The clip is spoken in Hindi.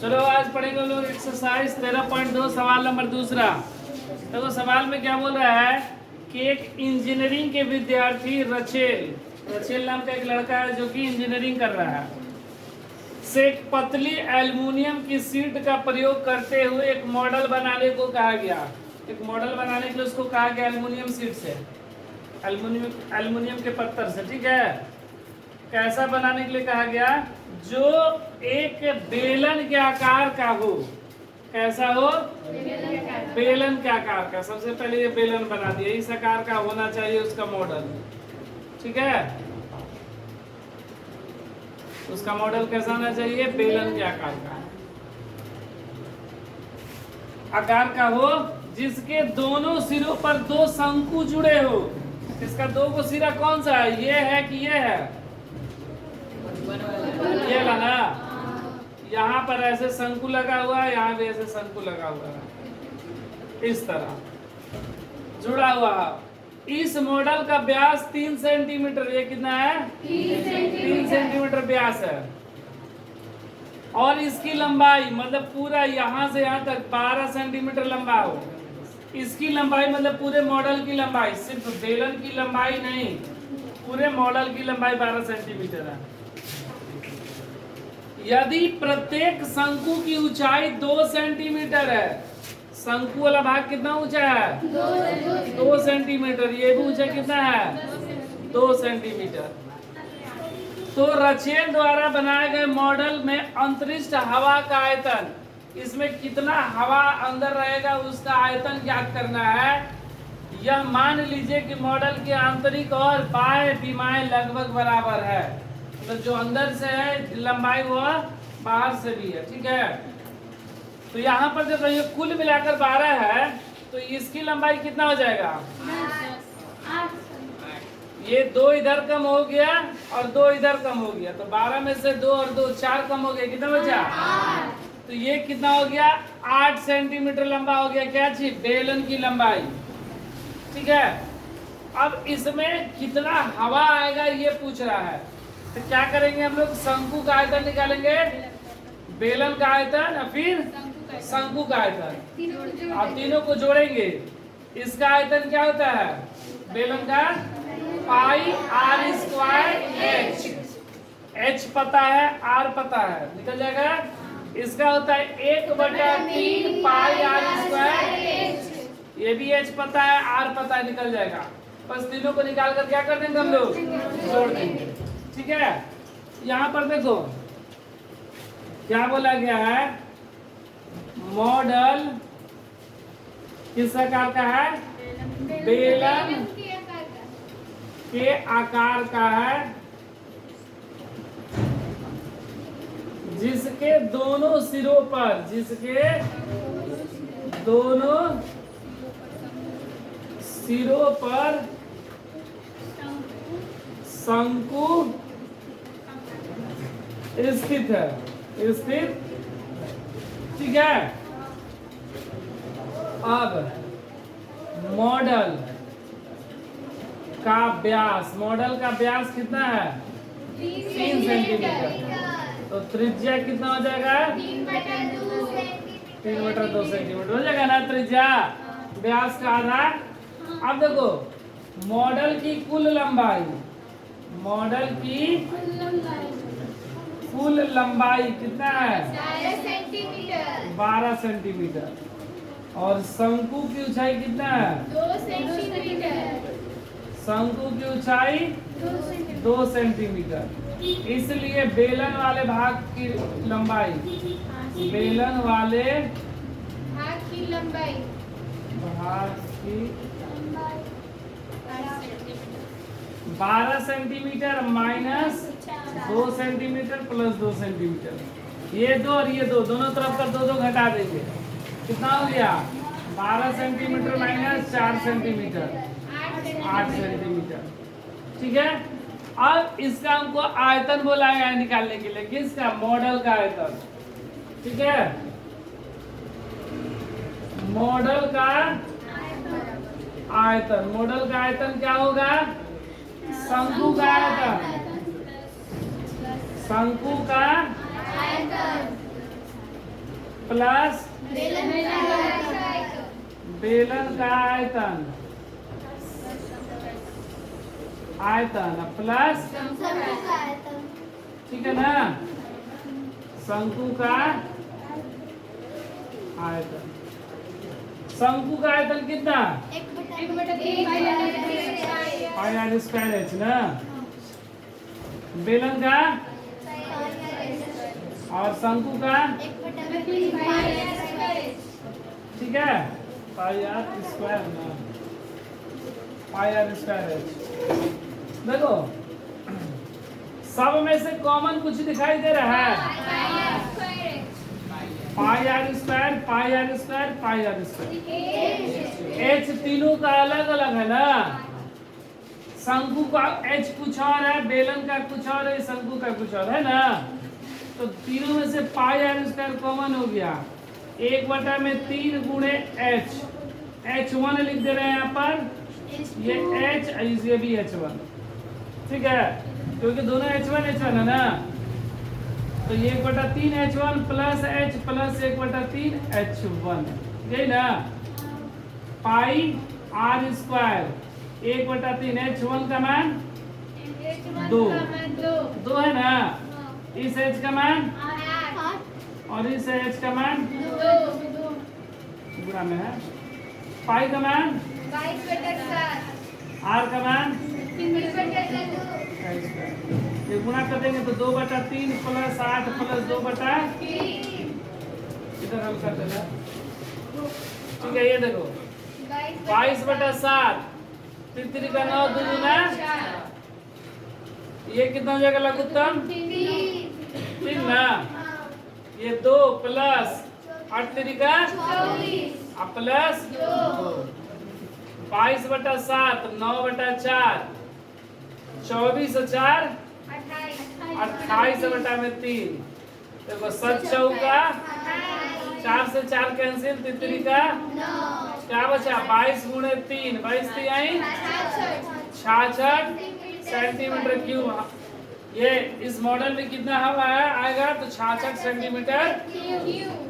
चलो आज पढ़ेंगे लोग एक्सरसाइज 13.2 सवाल नंबर दूसरा। देखो सवाल में क्या बोल रहा है कि एक इंजीनियरिंग के विद्यार्थी रचेल नाम का एक लड़का है जो कि इंजीनियरिंग कर रहा है, से एक पतली एल्युमिनियम की शीट का प्रयोग करते हुए एक मॉडल बनाने को कहा गया। एक मॉडल बनाने के लिए उसको कहा गया एल्युमिनियम शीट से, एल्युमिनियम के पत्थर से, ठीक है। कैसा बनाने के लिए कहा गया? जो एक बेलन के आकार का हो। कैसा हो? बेलन के आकार का। सबसे पहले ये बेलन बना दिया, इस आकार का होना चाहिए उसका मॉडल, ठीक है। उसका मॉडल कैसा होना चाहिए? बेलन के आकार का हो, जिसके दोनों सिरों पर दो शंकु जुड़े हो। इसका दो को सिरा कौन सा है? ये है कि ये है? ये ला ना, यहाँ पर ऐसे शंकु लगा हुआ है, यहाँ भी ऐसे शंकु लगा हुआ है, इस तरह जुड़ा हुआ है। इस मॉडल का व्यास 3 सेंटीमीटर, ये कितना है? 3 सेंटीमीटर व्यास है। और इसकी लंबाई मतलब पूरा यहाँ से यहाँ तक 12 सेंटीमीटर लंबा हो। इसकी लंबाई मतलब पूरे मॉडल की लंबाई, सिर्फ बेलन की लंबाई नहीं, पूरे मॉडल की लंबाई 12 सेंटीमीटर है। यदि प्रत्येक शंकु की ऊंचाई 2 सेंटीमीटर है, शंकु वाला भाग कितना ऊंचा है? 2 सेंटीमीटर। ये भी ऊंचा कितना है? 2 सेंटीमीटर। तो रचेल द्वारा बनाए गए मॉडल में अंतरिक्ष हवा का आयतन, इसमें कितना हवा अंदर रहेगा उसका आयतन ज्ञात करना है। यह मान लीजिए कि मॉडल के आंतरिक और बाह्य विमाएं लगभग बराबर है, तो जो अंदर से है लंबाई वो बाहर से भी है, ठीक है। तो यहाँ पर जब ये कुल मिलाकर 12 है तो इसकी लंबाई कितना हो जाएगा? ये 2 इधर कम हो गया और 2 इधर कम हो गया, तो 12 में से 2 और 2 4 कम हो गया, कितना बचा? तो ये कितना हो गया? 8 सेंटीमीटर लंबा हो गया। क्या चीज? बेलन की लंबाई, ठीक है। अब इसमें कितना हवा आएगा ये पूछ रहा है, तो क्या करेंगे हम लोग? शंकु का आयतन निकालेंगे, बेलन का आयतन और फिर शंकु का आयतन, और तीनों को जोड़ेंगे। इसका आयतन क्या होता है? बेलन का पाई आर स्क्वायर एच। एच पता है, आर पता है, निकल जाएगा। इसका होता है 1/3 पाई आर स्क्वायर। ये भी एच पता है, आर पता है, निकल जाएगा। बस तीनों को निकाल कर क्या कर देंगे हम लोग? जोड़ देंगे, ठीक है। यहाँ पर देखो क्या बोला गया है, मॉडल किस आकार का है? बेलन के आकार का है, जिसके दोनों सिरों पर, जिसके दोनों सिरों पर शंकु स्थित है, स्थित, ठीक है। अब मॉडल का व्यास, मॉडल का व्यास कितना है? 3 सेंटीमीटर। तो त्रिज्या कितना हो जाएगा? 3/2 सेंटीमीटर हो जाएगा ना त्रिज्या, व्यास का आधा। अब देखो मॉडल की कुल लंबाई, मॉडल की कुल लंबाई कितना है? 12 सेंटीमीटर। और शंकु की ऊंचाई कितना है? 2 सेंटीमीटर। शंकु की ऊंचाई 2 सेंटीमीटर। इसलिए बेलन वाले भाग की लंबाई, बेलन वाले भाग की लंबाई, भाग की 12 centimetre minus 2 centimetre plus 2 centimetre. ये 2 और ये 2 दोनों तरफ का 2 घटा देंगे, कितना हो गया? 12 सेंटीमीटर माइनस 4 सेंटीमीटर, 8 सेंटीमीटर, ठीक है। अब इसका हमको आयतन बोला है निकालने के लिए, किसका? मॉडल का आयतन, ठीक है। मॉडल का आयतन, मॉडल का आयतन क्या होगा? शंकु का आयतन, शंकु का प्लस बेलन बेलन का आयतन प्लस, ठीक है ना, शंकु का आयतन। शंकु का आयतन कितना? पाई आर स्क्वायर एच ना। बेलन का और शंकु का, ठीक है, पाई आर स्क्वायर ना, पाई आर स्क्वायर एच। देखो सब में से कॉमन कुछ दिखाई दे रहा है? Pi r square, pi r square, pi r square. H तीनों का अलग अलग है ना। शंकु का एच कुछ और है, बेलन का कुछ और है, शंकु का कुछ और है ना। तो तीनों में से पाई आर स्क्वायर कॉमन हो गया। 1/3 गुणे एच, H1 लिख दे रहे हैं यहाँ पर, ये H, ये भी H1, ठीक है, क्योंकि दोनों H1 है ना। तो ये 1/3 H1 plus H plus 1/3 H1, यही ना। पाई आर स्क्वायर 1/3 H1 का मान 2 है ना। इस H का मान और इस H का मान गुणा में है। पाई का मान, आर का मान, ये गुणा कर देंगे तो 2/3 प्लस 8 प्लस 2/3, इधर हल कर देना, ठीक है। ये देखो 22/7, 3 का 9 दूना, ये कितना हो जाएगा लघुत्तम? 3 ना। ये 2 प्लस 8 का प्लस 2, 22/7, 9/4, 24/4, 28/3। देखो 7 चौका 4 से 4 कैंसिल, 3 का क्या बचा? 22 गुणे 3, 22 3 आई 66 सेंटीमीटर क्यूब। ये इस मॉडल में कितना हवा आएगा? तो 66 सेंटीमीटर क्यूब।